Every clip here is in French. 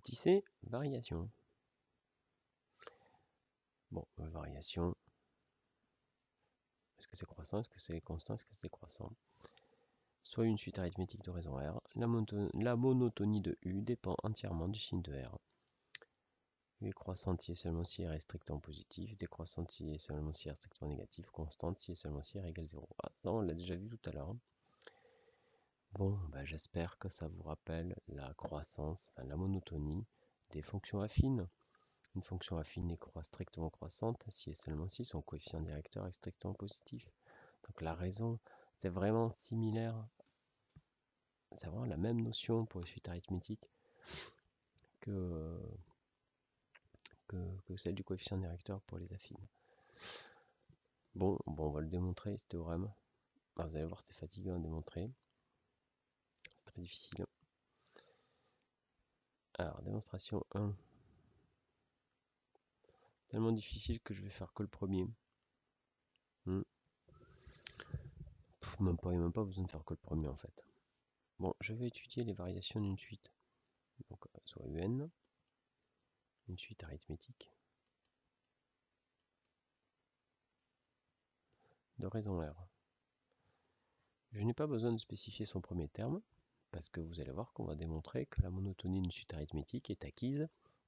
Petit c, variation. Bon, variation. Est-ce que c'est croissant? Est-ce que c'est constant? Est-ce que c'est décroissant? Soit une suite arithmétique de raison R. La monotonie de U dépend entièrement du signe de R. U est croissante si et seulement si R est strictement positif, décroissante si et seulement si R est strictement négatif, constante si et seulement si R égale 0. Ah, ça on l'a déjà vu tout à l'heure. Bon, j'espère que ça vous rappelle la croissance, la monotonie des fonctions affines. Une fonction affine est strictement croissante si et seulement si son coefficient directeur est strictement positif. Donc la raison, c'est vraiment similaire, c'est vraiment la même notion pour les suites arithmétiques que, que celle du coefficient directeur pour les affines. Bon, on va le démontrer, ce théorème. Vous allez voir, c'est fatigant à démontrer. C'est très difficile. Alors, démonstration 1. Tellement difficile que je vais faire que le premier. Il n'y a même pas besoin de faire que le premier en fait. Bon, je vais étudier les variations d'une suite. Donc, soit UN, une suite arithmétique de raison R. Je n'ai pas besoin de spécifier son premier terme, parce que vous allez voir qu'on va démontrer que la monotonie d'une suite arithmétique est acquise,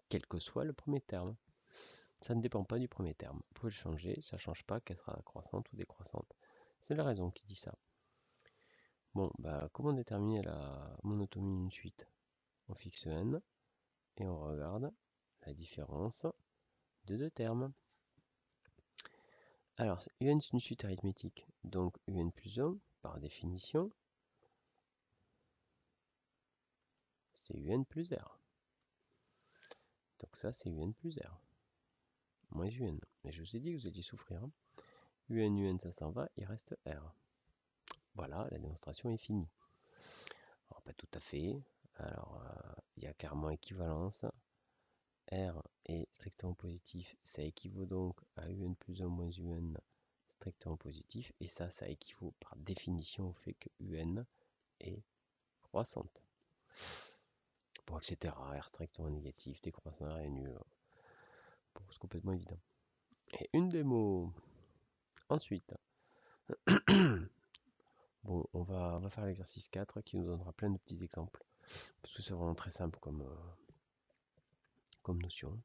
quel que soit le premier terme. Ça ne dépend pas du premier terme. Vous pouvez le changer, ça ne change pas qu'elle sera croissante ou décroissante. C'est la raison qui dit ça. Bon, comment déterminer la monotonie d'une suite? On fixe n et on regarde la différence de deux termes. Alors, un c'est une suite arithmétique, donc un plus 1, par définition, c'est un plus r. Donc ça, c'est un plus r. Moins un. Mais je vous ai dit que vous alliez souffrir. Un, ça s'en va, il reste r. Voilà, la démonstration est finie. Alors, pas tout à fait. Alors, il y a carrément équivalence. R est strictement positif, ça équivaut donc à un plus 1 moins un strictement positif, et ça équivaut par définition au fait que un est croissante. Bon, etc. R strictement négatif, décroissant, R est nul. Bon, c'est complètement évident. Et une démo. Ensuite, bon, on va faire l'exercice 4 qui nous donnera plein de petits exemples. Parce que c'est vraiment très simple comme notion.